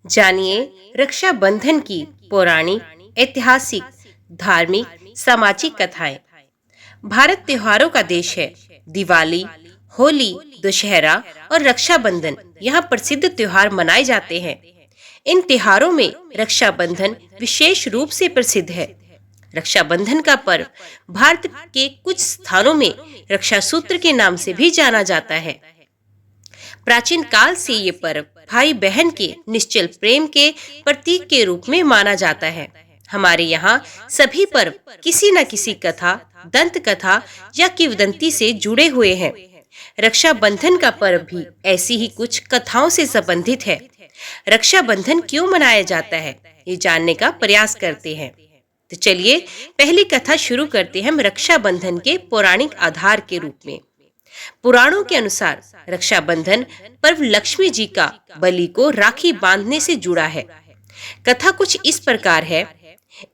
जानिए रक्षाबंधन की पौराणिक, ऐतिहासिक, धार्मिक, सामाजिक कथाएं। भारत त्योहारों का देश है। दिवाली, होली, दशहरा और रक्षाबंधन यहाँ प्रसिद्ध त्योहार मनाए जाते हैं। इन त्योहारों में रक्षाबंधन विशेष रूप से प्रसिद्ध है। रक्षाबंधन का पर्व भारत के कुछ स्थानों में रक्षा सूत्र के नाम से भी जाना जाता है। प्राचीन काल से ये पर्व भाई बहन के निश्चल प्रेम के प्रतीक के रूप में माना जाता है। हमारे यहाँ सभी पर्व किसी न किसी कथा, दंत कथा या किंवदंती से जुड़े हुए हैं। रक्षाबंधन का पर्व भी ऐसी ही कुछ कथाओं से संबंधित है। रक्षाबंधन क्यों मनाया जाता है, ये जानने का प्रयास करते हैं। तो चलिए पहली कथा शुरू करते हैं हम रक्षाबंधन के पौराणिक आधार के रूप में। पुराणों के अनुसार रक्षाबंधन पर्व लक्ष्मी जी का बलि को राखी बांधने से जुड़ा है। कथा कुछ इस प्रकार है।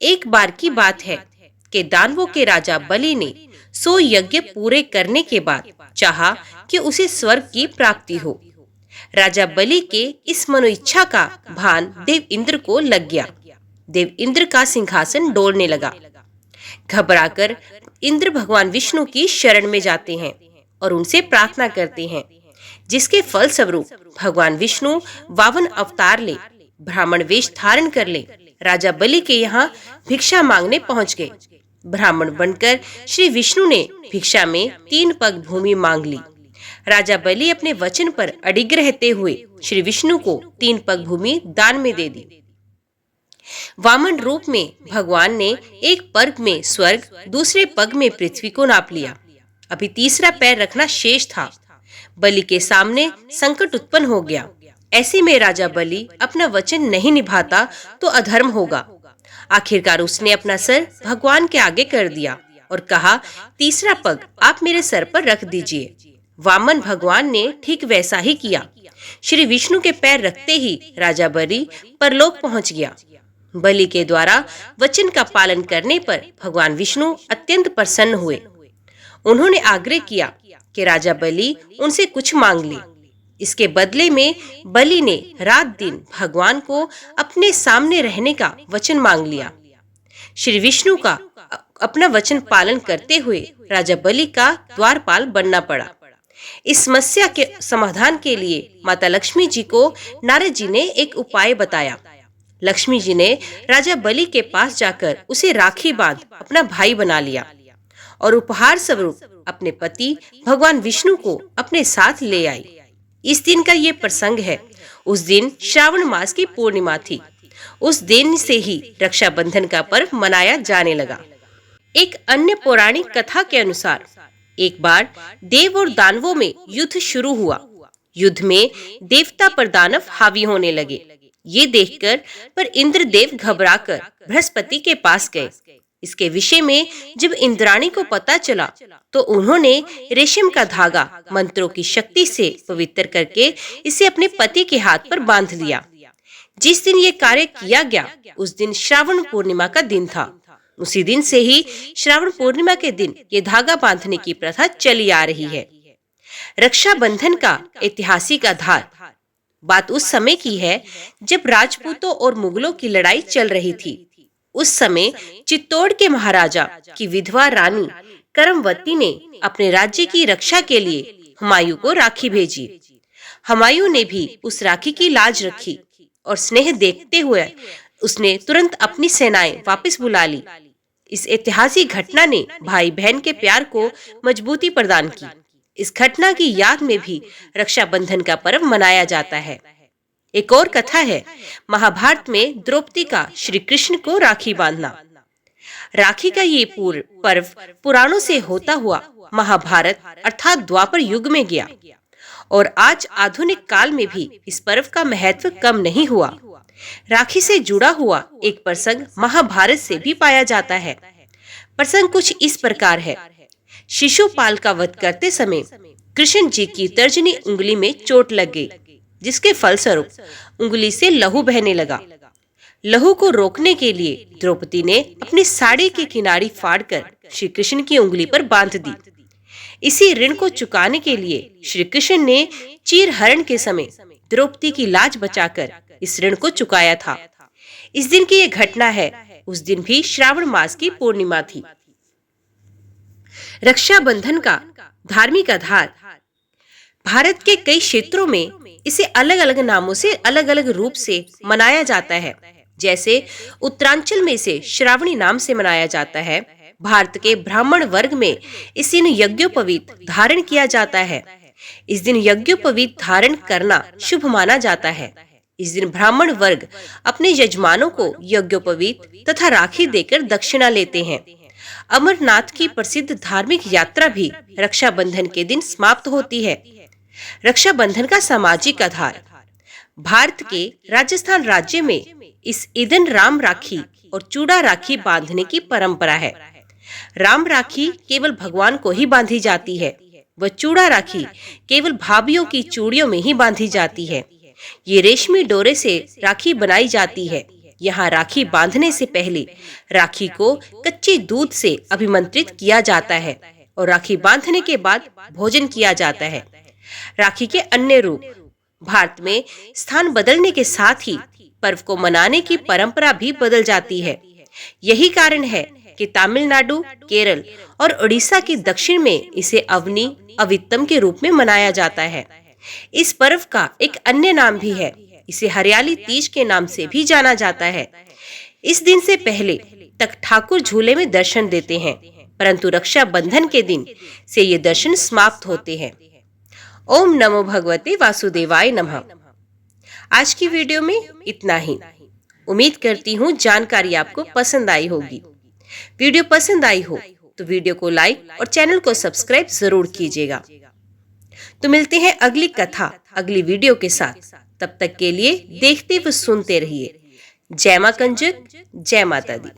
एक बार की बात है कि दानवों के राजा बलि ने 100 यज्ञ पूरे करने के बाद चाहा कि उसे स्वर्ग की प्राप्ति हो। राजा बलि के इस मनोइच्छा का भान देव इंद्र को लग गया। देव इंद्र का सिंहासन डोलने लगा। घबराकर इंद्र भगवान विष्णु की शरण में जाते हैं और उनसे प्रार्थना करते हैं, जिसके फलस्वरूप भगवान विष्णु 52 अवतार ले ब्राह्मण वेश धारण कर ले राजा बलि के यहाँ भिक्षा मांगने पहुंच गए। ब्राह्मण बनकर श्री विष्णु ने भिक्षा में 3 पग भूमि मांग ली। राजा बलि अपने वचन पर अडिग रहते हुए श्री विष्णु को 3 पग भूमि दान में दे दी। वामन रूप में भगवान ने एक पग में स्वर्ग, दूसरे पग में पृथ्वी को नाप लिया। अभी तीसरा पैर रखना शेष था। बलि के सामने संकट उत्पन्न हो गया। ऐसे में राजा बलि अपना वचन नहीं निभाता तो अधर्म होगा। आखिरकार उसने अपना सर भगवान के आगे कर दिया और कहा, तीसरा पग आप मेरे सर पर रख दीजिए। वामन भगवान ने ठीक वैसा ही किया। श्री विष्णु के पैर रखते ही राजा बलि परलोक पहुंच गया। बलि के द्वारा वचन का पालन करने पर भगवान विष्णु अत्यंत प्रसन्न हुए। उन्होंने आग्रह किया कि राजा बलि उनसे कुछ मांग ले। इसके बदले में बलि ने रात दिन भगवान को अपने सामने रहने का वचन मांग लिया। श्री विष्णु का अपना वचन पालन करते हुए राजा बलि का द्वारपाल बनना पड़ा। इस समस्या के समाधान के लिए माता लक्ष्मी जी को नारद जी ने एक उपाय बताया। लक्ष्मी जी ने राजा बलि के पास जाकर उसे राखी बांध अपना भाई बना लिया और उपहार स्वरूप अपने पति भगवान विष्णु को अपने साथ ले आई। इस दिन का ये प्रसंग है। उस दिन श्रावण मास की पूर्णिमा थी। उस दिन से ही रक्षाबंधन का पर्व मनाया जाने लगा। एक अन्य पौराणिक कथा के अनुसार एक बार देव और दानवों में युद्ध शुरू हुआ। युद्ध में देवता पर दानव हावी होने लगे। ये देखकर पर इंद्रदेव घबराकर बृहस्पति के पास गए। इसके विषय में जब इंद्राणी को पता चला तो उन्होंने रेशम का धागा मंत्रों की शक्ति से पवित्र करके इसे अपने पति के हाथ पर बांध लिया। जिस दिन ये कार्य किया गया उस दिन श्रावण पूर्णिमा का दिन था। उसी दिन से ही श्रावण पूर्णिमा के दिन ये धागा बांधने की प्रथा चली आ रही है। रक्षाबंधन का ऐतिहासिक आधार बात उस समय की है जब राजपूतों और मुगलों की लड़ाई चल रही थी। उस समय चित्तौड़ के महाराजा की विधवा रानी करमवती ने अपने राज्य की रक्षा के लिए हुमायूं को राखी भेजी। हुमायूं ने भी उस राखी की लाज रखी और स्नेह देखते हुए उसने तुरंत अपनी सेनाएं वापस बुला ली। इस ऐतिहासिक घटना ने भाई बहन के प्यार को मजबूती प्रदान की। इस घटना की याद में भी रक्षाबंधन का पर्व मनाया जाता है। एक और कथा है महाभारत में द्रौपदी का श्री कृष्ण को राखी बांधना। राखी का ये पर्व पुराणों से होता हुआ महाभारत अर्थात द्वापर युग में गया और आज आधुनिक काल में भी इस पर्व का महत्व कम नहीं हुआ। राखी से जुड़ा हुआ एक प्रसंग महाभारत से भी पाया जाता है। प्रसंग कुछ इस प्रकार है। शिशुपाल का वध करते समय कृष्ण जी की तर्जनी उंगली में चोट लग गई, जिसके फलस्वरूप उंगली से लहू बहने लगा। लहू को रोकने के लिए द्रौपदी ने अपनी साड़ी की किनारी फाड़कर श्री कृष्ण की उंगली पर बांध दी। इसी ऋण को चुकाने के लिए श्री कृष्ण ने चीर हरण के समय द्रौपदी की लाज बचाकर इस ऋण को चुकाया था। इस दिन की यह घटना है, उस दिन भी श्रावण मास की पूर्णिमा थी। रक्षाबंधन का धार्मिक आधार। भारत के कई क्षेत्रों में इसे अलग अलग नामों से अलग अलग रूप से मनाया जाता है। जैसे उत्तरांचल में इसे श्रावणी नाम से मनाया जाता है। भारत के ब्राह्मण वर्ग में इस दिन यज्ञोपवीत धारण किया जाता है। इस दिन यज्ञोपवीत धारण करना शुभ माना जाता है। इस दिन ब्राह्मण वर्ग अपने यजमानों को यज्ञोपवीत तथा राखी देकर दक्षिणा लेते हैं। अमरनाथ की प्रसिद्ध धार्मिक यात्रा भी रक्षाबंधन के दिन समाप्त होती है। रक्षाबंधन का सामाजिक आधार। भारत के राजस्थान राज्य में इस ईदन राम राखी और चूड़ा राखी बांधने की परंपरा है। राम राखी केवल भगवान को ही बांधी जाती है, वह चूड़ा राखी केवल भाभीयों की चूड़ियों में ही बांधी जाती है। ये रेशमी डोरे से राखी बनाई जाती है। यहाँ राखी बांधने से पहले राखी को कच्चे दूध से अभिमंत्रित किया जाता है और राखी बांधने के बाद भोजन किया जाता है। राखी के अन्य रूप। भारत में स्थान बदलने के साथ ही पर्व को मनाने की परंपरा भी बदल जाती है। यही कारण है कि तमिलनाडु, केरल और उड़ीसा के दक्षिण में इसे अवनी अवितम के रूप में मनाया जाता है। इस पर्व का एक अन्य नाम भी है, इसे हरियाली तीज के नाम से भी जाना जाता है। इस दिन से पहले तक ठाकुर झूले में दर्शन देते हैं, परंतु रक्षाबंधन के दिन से ये दर्शन समाप्त होते हैं। ओम नमो भगवते वासुदेवाय नमः। आज की वीडियो में इतना ही। उम्मीद करती हूँ जानकारी आपको पसंद आई होगी। वीडियो पसंद आई हो तो वीडियो को लाइक और चैनल को सब्सक्राइब जरूर कीजिएगा। तो मिलते हैं अगली कथा अगली वीडियो के साथ। तब तक के लिए देखते व सुनते रहिए। जय मां कंजक, जय माता दी।